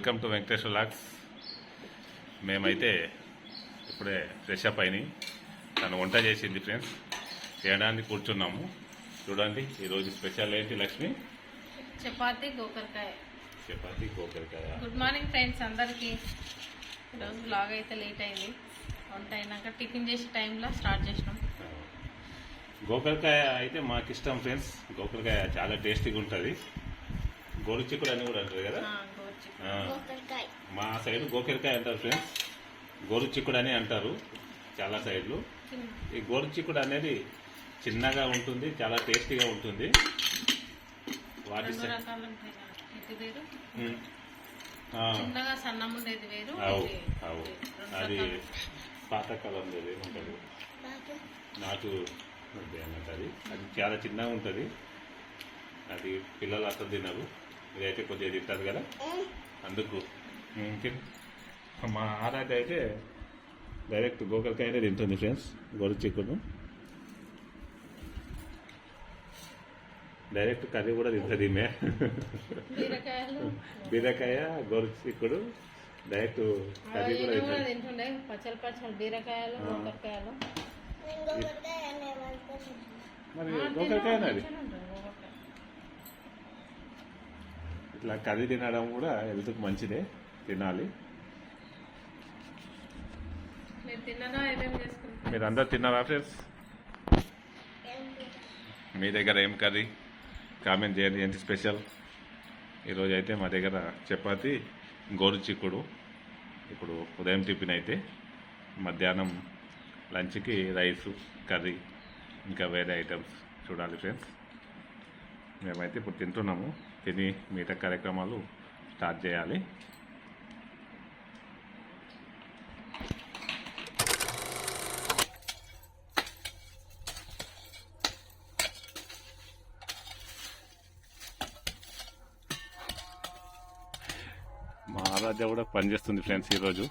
Welcome to Venkateswara lakhs. మేమైతే ఇప్పుడే fresh up అయినాయి. తను వంట చేసింది ఫ్రెండ్స్, చేయడానికి కూర్చున్నాము. చూడండి ఈరోజు స్పెషల్ ఏంటి లక్ష్మి? చపాతీ గోకరకాయ. చపాతీ గోకరకాయ. గుడ్ మార్నింగ్ ఫ్రెండ్స్ అందరికీ. ఈరోజు బ్లాగ్ అయితే లేట్ అయింది. వంట అయినాక టిఫిన్ చేసే టైంలో స్టార్ట్ చేసినాం. గోకరకాయ అయితే మాకు ఇష్టం ఫ్రెండ్స్. గోకరకాయ చాలా టేస్టీగా ఉంటుంది. గోరుచిక్కుడు అని కూడా అంటారు కదా, మా సైడ్ గోకరకాయ అంటారు ఫ్రెండ్స్. గోరుచిక్కుడు అని అంటారు చాలా సైడ్లు. ఈ గోరుచిక్కుడు అనేది చిన్నగా ఉంటుంది, చాలా టేస్టీగా ఉంటుంది. వాటి చిన్నగా సన్నం ఉండేది వేరు, అది పాతకాలం ఏమంటారు, నాటు అన్నట్టు. అది చాలా చిన్నగా ఉంటుంది. అది పిల్లలు అసలు తినరు, ఇదైతే కొద్దిగా తింటారు కదా, అందుకు. మా ఆరాధ అయితే డైరెక్ట్ గోకరకాయనే తింటుంది ఫ్రెండ్స్. గోరుచిక్కుడు డైరెక్ట్ కర్రీ కూడా తింటుంది ఈమె. బీరకాయ గోరుచిక్కుడు డైరెక్ట్ కర్రీ కూడా తింటుండే. పచ్చడి బీరకాయలు గోకరకాయలు. మరి గోకరకాయ అది ఇట్లా కర్రీ తినడం కూడా హెల్త్కి మంచిదే, తినాలి. మీరు అందరు తిన్నారా ఫ్రెండ్స్? మీ దగ్గర ఏం కర్రీ కామెంట్ చేయండి. ఏంటి స్పెషల్? ఈరోజు అయితే మా దగ్గర చపాతి గోరుచిక్కుడు. ఇప్పుడు ఉదయం టిఫిన్ అయితే, మధ్యాహ్నం లంచ్కి రైసు కర్రీ ఇంకా వేరే ఐటమ్స్ చూడాలి ఫ్రెండ్స్. మేమైతే ఇప్పుడు తింటున్నాము. తిని మిగతా కార్యక్రమాలు స్టార్ట్ చేయాలి. మా ఆరాధ్య కూడా పనిచేస్తుంది ఫ్రెండ్స్. ఈరోజు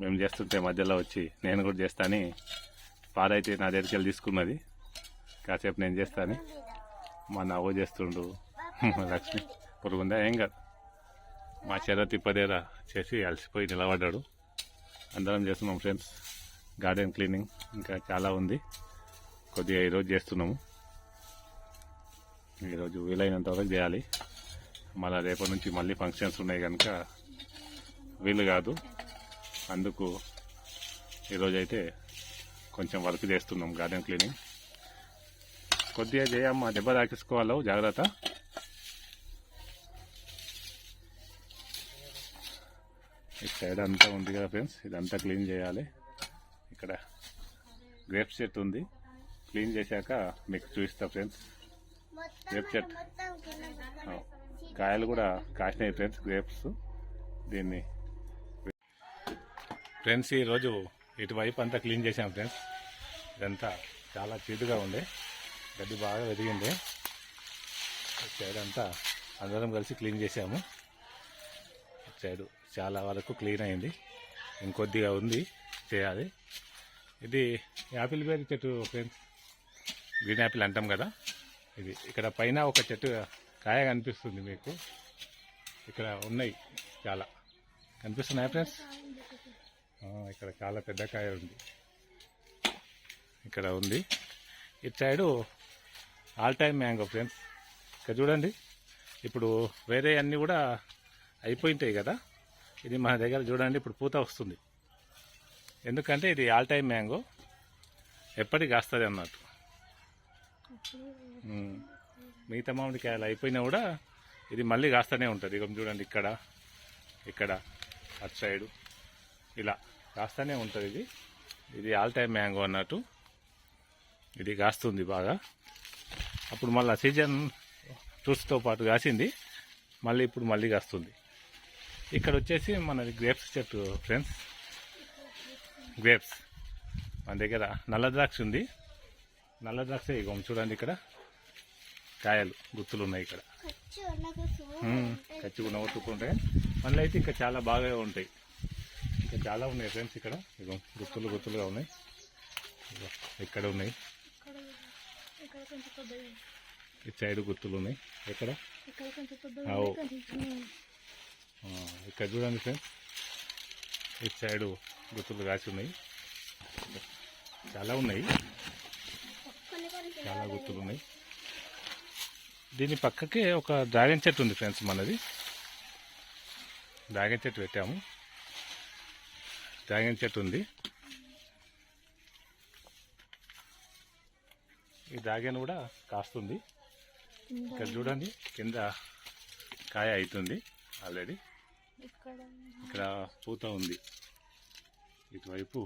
మేము చేస్తుంటే మధ్యలో వచ్చి నేను కూడా చేస్తాను. పారైతే నా దగ్గరికి వెళ్ళి తీసుకున్నది. కాసేపు నేను చేస్తాను, మా నవ్వు చేస్తుండు. లక్ష్మి పొరుగుందా ఏం కాదు, మా చెర తిప్పదేరా చేసి అలసిపోయి నిలబడ్డాడు. అందరం చేస్తున్నాం ఫ్రెండ్స్. గార్డెన్ క్లీనింగ్ ఇంకా చాలా ఉంది, కొద్దిగా ఈరోజు చేస్తున్నాము. ఈరోజు వీలైనంత వరకు చేయాలి. మళ్ళీ రేపటి నుంచి మళ్ళీ ఫంక్షన్స్ ఉన్నాయి కనుక వీలు కాదు. అందుకు ఈరోజైతే కొంచెం వర్క్ చేస్తున్నాం గార్డెన్ క్లీనింగ్. కొద్దిగా చేయమ్మా, దెబ్బ తాకిసుకోవాలి, జాగ్రత్త. ఈ సైడ్ అంతా ఉంది కదా ఫ్రెండ్స్, ఇదంతా క్లీన్ చేయాలి. ఇక్కడ గ్రేప్స్ చెట్టు ఉంది, క్లీన్ చేశాక మీకు చూపిస్తా ఫ్రెండ్స్. గ్రేప్ చెట్టు కాయలు కూడా కాసినాయి ఫ్రెండ్స్, గ్రేప్స్. దీన్ని ఫ్రెండ్స్ ఈరోజు ఇటువైపు అంతా క్లీన్ చేసాం ఫ్రెండ్స్. ఇదంతా చాలా చీటుగా ఉండే, గడ్డి బాగా ఎదిగింది. సైడ్ అంతా అందరం కలిసి క్లీన్ చేసాము. సైడు చాలా వరకు క్లీన్ అయింది, ఇంకొద్దిగా ఉంది చేయాలి. ఇది యాపిల్ బేరీ చెట్టు ఫ్రెండ్స్, గ్రీన్ యాపిల్ అంటాం కదా. ఇది ఇక్కడ పైన ఒక చెట్టు కాయ కనిపిస్తుంది మీకు, ఇక్కడ ఉన్నాయి చాలా కనిపిస్తున్నాయి ఫ్రెండ్స్. ఇక్కడ చాలా పెద్ద కాయ ఉంది, ఇక్కడ ఉంది. ఇటు side all time mango friends. ఇక్కడ చూడండి, ఇప్పుడు వేరే అన్నీ కూడా అయిపోయింటాయి కదా, ఇది మన దగ్గర చూడండి ఇప్పుడు పూత వస్తుంది. ఎందుకంటే ఇది ఆల్ టైమ్ మ్యాంగో, ఎప్పటికి కాస్తుంది అన్నట్టు. మిగతా మామిడికాయలు అయిపోయినా కూడా ఇది మళ్ళీ కాస్తూనే ఉంటుంది. ఇక చూడండి ఇక్కడ ఇక్కడ అటు సైడు ఇలా కాస్తూనే ఉంటుంది. ఇది ఆల్ టైమ్ మ్యాంగో అన్నట్టు, ఇది కాస్తుంది బాగా. అప్పుడు మళ్ళీ సీజన్ ఫ్రూట్స్తో పాటు కాసింది, మళ్ళీ ఇప్పుడు మళ్ళీ కాస్తుంది. ఇక్కడ వచ్చేసి మనది గ్రేప్స్ చెట్టు ఫ్రెండ్స్. గ్రేప్స్ మన దగ్గర నల్ల ద్రాక్ష ఉంది. నల్ల ద్రాక్ష ఇక చూడండి, ఇక్కడ కాయలు గుత్తులు ఉన్నాయి. ఇక్కడ కచ్చి కొట్టుకుంటే మళ్ళీ అయితే ఇంకా చాలా బాగా ఉంటాయి. ఇంకా చాలా ఉన్నాయి ఫ్రెండ్స్. ఇక్కడ ఇక గుత్తులు గుత్తులుగా ఉన్నాయి, ఇక్కడ ఉన్నాయి. ఇటు సైడ్ గుత్తులు ఉన్నాయి. ఎక్కడ ఇక్కడ చూడండి ఫ్రెండ్స్, ఇటు సైడు గుత్తులు కాసి ఉన్నాయి, చాలా ఉన్నాయి, చాలా గుత్తులు ఉన్నాయి. దీని పక్కకే ఒక డ్రాగన్ చెట్టు ఉంది ఫ్రెండ్స్. మనది డ్రాగన్ చెట్టు పెట్టాము, డ్రాగన్ చెట్టు ఉంది. ఈ డ్రాగన్ కూడా కాస్తుంది. ఇక్కడ చూడండి, కింద కాయ అవుతుంది ఆల్రెడీ. ఇక్కడ పూత ఉంది, ఇటువైపు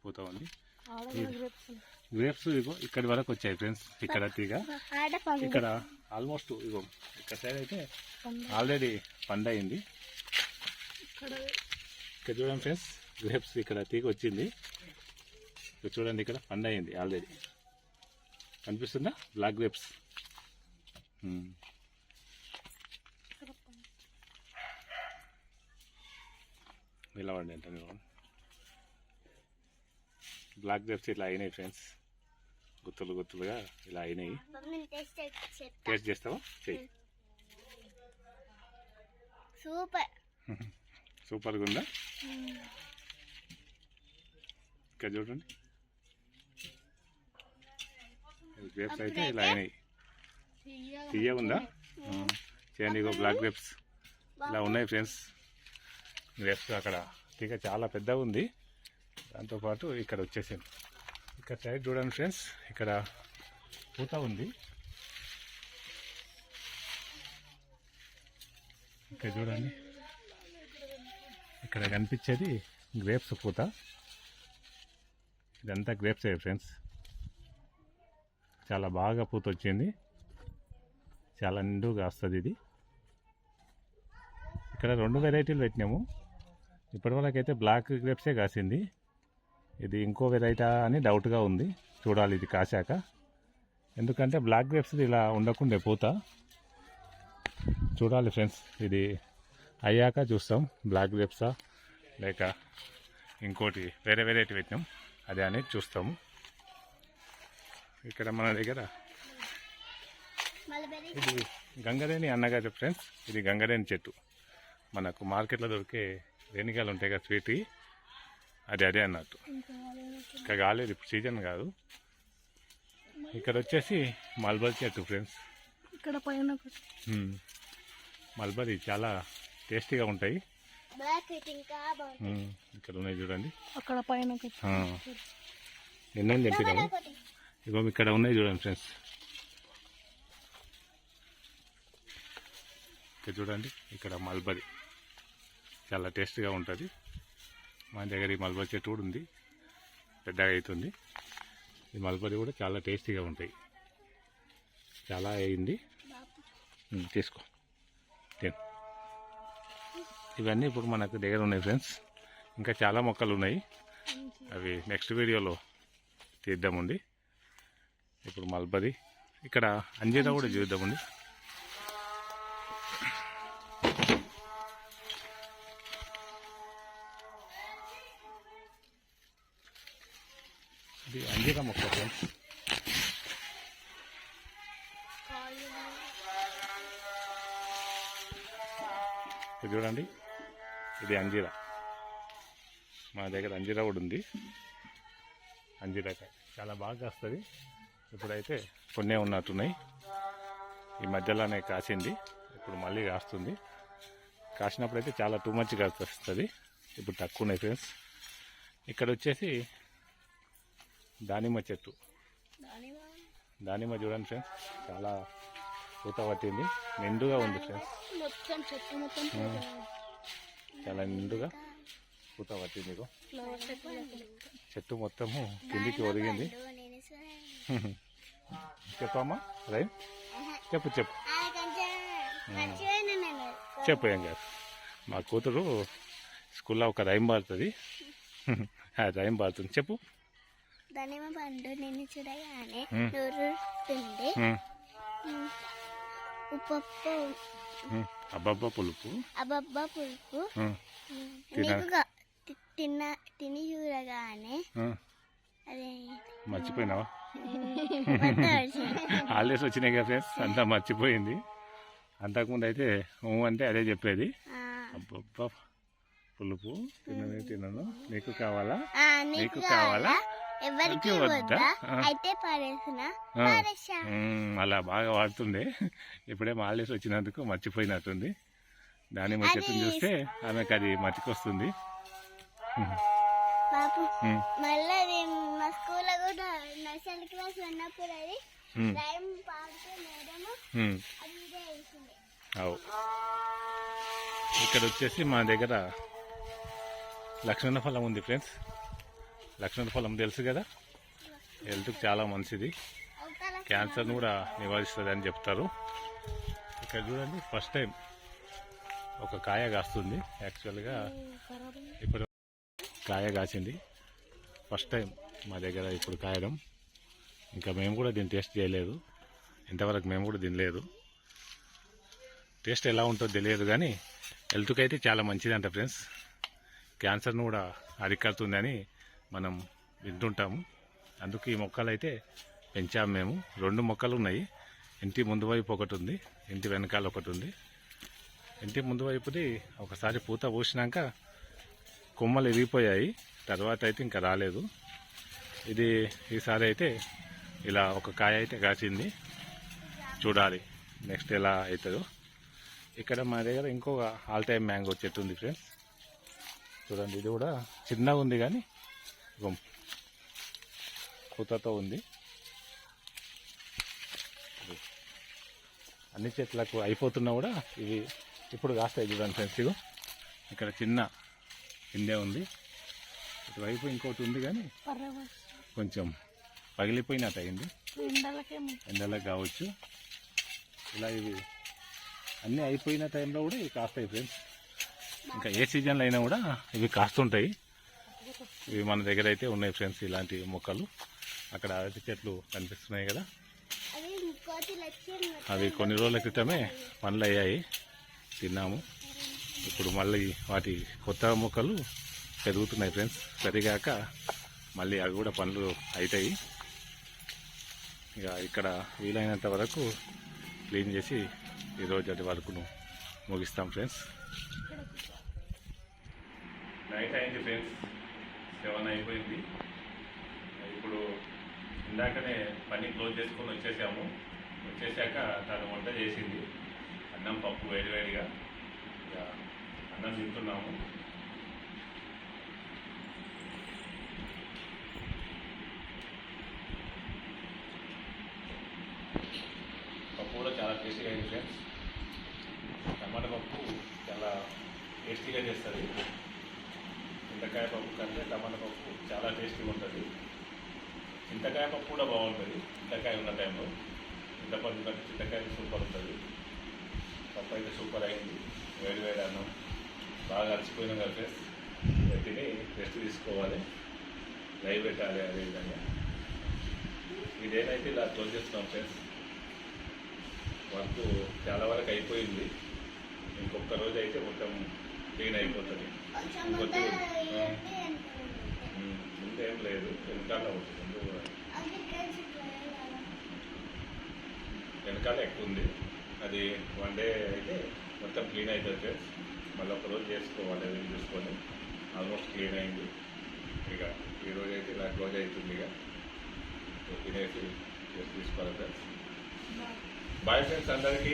పూత ఉంది. గ్రేప్స్ ఇగో ఇక్కడి వరకు వచ్చాయి ఫ్రెండ్స్. ఇక్కడ తీగ ఇక్కడ ఆల్మోస్ట్ ఇగో ఇక్కడ సైడ్ అయితే ఆల్రెడీ పండయింది. ఇక్కడ చూడండి ఫ్రెండ్స్, గ్రేప్స్ ఇక్కడ తీగ వచ్చింది. ఇక్కడ చూడండి, ఇక్కడ పండయింది ఆల్రెడీ. కనిపిస్తుందా? Black grapes. నిలవండి అంటే నిలవండి. బ్లాక్ గ్రేప్స్ ఇట్లా అయినాయి ఫ్రెండ్స్, గుత్తులు గుత్తులుగా ఇలా అయినాయి. టేస్ట్ చేస్తావా? చెయ్యి. సూపర్ సూపర్గా ఉందా? ఇక్కడ చూడండి, గ్రేప్స్ అయితే ఇలా అయినాయి. తీయ ఉందా? చేయండి. ఇగో బ్లాక్ గ్రేప్స్ ఇలా ఉన్నాయి ఫ్రెండ్స్. గ్రేప్స్ అక్కడ తీగ చాలా పెద్దగా ఉంది, దాంతోపాటు ఇక్కడ వచ్చేసింది. ఇక్కడ సైడ్ చూడండి ఫ్రెండ్స్, ఇక్కడ పూత ఉంది. ఇక్కడ చూడండి, ఇక్కడ కనిపించేది గ్రేప్స్ పూత. ఇదంతా గ్రేప్స్ ఫ్రెండ్స్. చాలా బాగా పూత వచ్చింది, చాలా నిండుగా వస్తుంది ఇది. ఇక్కడ 2 వెరైటీలు పెట్టినాము. ఇప్పటివరకు అయితే బ్లాక్ గ్రేప్సే కాసింది. ఇది ఇంకో వెరైటీ అని డౌట్గా ఉంది, చూడాలి ఇది కాశాక. ఎందుకంటే బ్లాక్ గ్రేప్స్ ఇలా ఉండకుండే పూత. చూడాలి ఫ్రెండ్స్, ఇది అయ్యాక చూస్తాం బ్లాక్ గ్రేప్సా లేక ఇంకోటి వేరే వెరైటీ పెట్టినాం అదే అనేది చూస్తాము. ఇక్కడ మన దగ్గర ఇది గంగరేణి అన్నగారు ఫ్రెండ్స్. ఇది గంగరేణి చెట్టు. మనకు మార్కెట్లో దొరికే రేణిగాయలు ఉంటాయి కదా, స్వీట్, అదే అన్నట్టు. ఇంకా కాలేదు, ఇప్పుడు సీజన్ కాదు. ఇక్కడ వచ్చేసి మల్బరీ చెట్టు ఫ్రెండ్స్. ఇక్కడ పైన మల్బరీ చాలా టేస్టీగా ఉంటాయి. ఇక్కడ ఉన్నాయి చూడండి, అక్కడ పైన నిన్న తెప్పినాము. ఇగో ఇక్కడ ఉన్నాయి చూడండి ఫ్రెండ్స్. ఇక్కడ చూడండి, ఇక్కడ మల్బరీ చాలా టేస్ట్గా ఉంటుంది. మన దగ్గర ఈ మల్బరీ చెట్టు కూడా ఉంది, పెద్దగా అవుతుంది. ఈ మల్బరీ కూడా చాలా టేస్టీగా ఉంటాయి. చాలా అయింది, తీసుకో తిను. ఇవన్నీ ఇప్పుడు మనకు దగ్గర ఉన్నాయి ఫ్రెండ్స్. ఇంకా చాలా మొక్కలు ఉన్నాయి, అవి నెక్స్ట్ వీడియోలో తీద్దామండి. ఇప్పుడు మల్బరీ, ఇక్కడ అంజీరా కూడా చూద్దామండి. ఇది అంజీరా మొక్క ఫ్రెండ్స్. ఇది చూడండి, ఇది అంజీరా. మా దగ్గర అంజీరా కూడా ఉంది. అంజీరాకాయ చాలా బాగా వస్తుంది. ఇప్పుడైతే కొన్నే ఉన్నట్టున్నాయి, ఈ మధ్యలోనే కాసింది, ఇప్పుడు మళ్ళీ కాస్తుంది. కాసినప్పుడైతే చాలా టూ మచ్ కాస్తుంది, ఇప్పుడు తక్కువ ఉన్నాయి ఫ్రెండ్స్. ఇక్కడ వచ్చేసి దానిమ్మ చెట్టు. దానిమ్మ చూడండి ఫ్రెండ్స్, చాలా పూత పట్టింది, నిండుగా ఉంది ఫ్రెండ్స్. చాలా నిండుగా పూత పట్టింది. చెట్టు మొత్తము కిందికి ఒరిగింది. చెప్పమ్మా రైమ్, చెప్పు చెప్పు చెప్పు. ఏం కాదు, మా కూతురు స్కూల్లో ఒక రైమ్ పాడుతుంది, రైమ్ పాడుతుంది, చెప్పు. దానిమ్మ పండు నిన్ను చూడగానే నూరుతుంది, ఉప్పు అబ్బబ్బా పులుపు, అబ్బబ్బా పులుపు, తిని చూడగానే అదే మర్చిపోయినావా? హాలిడేస్ వచ్చినాయి కదా ఫ్రెండ్స్, అంతా మర్చిపోయింది. అంతకుముందు అయితే అంటే అదే చెప్పేది, అబ్బబ్బా పులుపు తినను నీకు కావాలా ఆ, నీకు కావాలా ఎవరికి నీకు వద్దా? వద్దా ఆ. అయితే పారేసిన ఆ. పారేసా అలా బాగా వాడుతుండే ఇప్పుడే హాలిడేస్ వచ్చినందుకు మర్చిపోయినట్టుంది దానిమ్మ చెట్టుని చూస్తే ఆమెకు అది మతికొస్తుంది బాబు ఉమ్, మళ్ళీ అది మా స్కూల్లో కూడా నర్సరీ క్లాస్ ఉన్నప్పుడు అది ఉమ్, టైం పాడుతూ మేడము ఉమ్. అది ఇదే వేసింది. అవు ఇక్కడ వచ్చేసి మా దగ్గర లక్ష్మణ ఫలం ఉంది ఫ్రెండ్స్ లక్ష్మణ ఫలం తెలుసు కదా హెల్త్కి చాలా మంచిది అవతల క్యాన్సర్ను కూడా నివారిస్తుంది అని చెప్తారు ఇక్కడ చూడండి ఫస్ట్ టైం ఒక కాయ కాస్తుంది యాక్చువల్గా ఇప్పుడు కాయ కాసింది ఫస్ట్ టైం మా దగ్గర ఇప్పుడు కాయడం ఇంకా మేము కూడా దీన్ని టేస్ట్ చేయలేదు ఇంతవరకు మేము కూడా తినలేదు టేస్ట్ ఎలా ఉంటుందో తెలియదు కానీ హెల్త్కి అయితే చాలా మంచిదంట ఫ్రెండ్స్ క్యాన్సర్ను కూడా అరికడుతుందని మనం వింటుంటాము అందుకు ఈ మొక్కలు అయితే పెంచాము మేము 2 మొక్కలు ఉన్నాయి ఇంటి ముందు వైపు ఒకటి ఉంది ఇంటి వెనకాల ఒకటి ఉంది ఇంటి ముందు వైపుది ఒకసారి పూత పూసినాక కొమ్మలు ఇరిగిపోయాయి తర్వాత అయితే ఇంకా రాలేదు ఇది ఈసారి అయితే ఇలా ఒక కాయ అయితే కాసింది చూడాలి నెక్స్ట్ ఎలా అవుతుందో ఇక్కడ మా దగ్గర ఇంకొక ఆల్ టైమ్ మ్యాంగో చెట్టు ఉంది ఫ్రెండ్స్ చూడండి ఇది కూడా చిన్నగా ఉంది కానీ ఇగో పూతతో ఉంది అన్ని చెట్లకు అయిపోతున్నా కూడా ఇవి ఇప్పుడు కాస్తాయి చూడండి ఫ్రెండ్స్ ఇగో ఇక్కడ చిన్న కిందే ఉంది ఇటువైపు ఇంకోటి ఉంది కానీ కొంచెం పగిలిపోయినట్టు అయింది ఎండలకు కావచ్చు ఇలా ఇవి అన్నీ అయిపోయిన టైంలో కూడా ఇవి కాస్తాయి ఫ్రెండ్స్ ఇంకా ఏ సీజన్లో అయినా కూడా ఇవి కాస్తుంటాయి ఇవి మన దగ్గర అయితే ఉన్నాయి ఫ్రెండ్స్ ఇలాంటి మొక్కలు అక్కడ అరటి చెట్లు కనిపిస్తున్నాయి కదా అవి కోతి లక్ష్యం అవి కొన్ని రోజుల క్రితమే పండ్లు అయ్యాయి తిన్నాము ఇప్పుడు మళ్ళీ వాటి కొత్త మొక్కలు పెరుగుతున్నాయి ఫ్రెండ్స్ పెరిగాక మళ్ళీ అవి కూడా పండ్లు అవుతాయి ఇక ఇక్కడ వీలైనంత వరకు క్లీన్ చేసి ఈరోజు అది వరకును ముగిస్తాం ఫ్రెండ్స్ నైట్ అయింది ఫ్రెండ్స్ 7 అయిపోయింది ఇప్పుడు ఇందాకనే పని క్లోజ్ చేసుకొని వచ్చేసాక తను వంట చేసింది అన్నం పప్పు వేడివేడిగా ఇక అన్నం తింటున్నాము పప్పు కూడా చాలా టేస్టీగా అయింది ఫ్రెండ్స్ టమాటా పప్పు చాలా టేస్టీగా చేస్తుంది చింతకాయ పప్పు కంటే టమాటా పప్పు చాలా టేస్టీగా ఉంటుంది చింతకాయ పప్పు కూడా బాగుంటుంది చింతకాయ ఉన్న టైంలో చింతపండు కంటే చింతకాయ సూపర్ ఉంటుంది పప్పు అయితే సూపర్ అయింది వేడి అన్నం బాగా అలసిపోయినాం కదా ఫ్రెండ్స్ తిని రెస్ట్ తీసుకోవాలి లైవ్ పెట్టాలి అదేవిధంగా ఇదేనైతే ఇలా క్లోజ్ చేస్తున్నాం ఫ్రెండ్స్ వర్క్ చాలా వరకు అయిపోయింది ఇంకొక రోజు అయితే మొత్తం క్లీన్ అయిపోతుంది ఇంకొద్ది ముందేం లేదు వెనకాల ఉంటుంది వెనకాల ఎక్కువ ఉంది అది 1 డే అయితే మొత్తం క్లీన్ అవుతుంది ఫ్రెండ్స్ మళ్ళీ ఒక రోజు చేసుకోవాలి అది చూసుకొని ఆల్మోస్ట్ క్లీన్ అయింది ఇక ఈరోజు అయితే ఇలా క్లోజ్ అవుతుంది ఇక తినేసి తీసుకోవాలి ఫ్రెండ్స్ బాయ్ ఫ్రెండ్స్ అందరికీ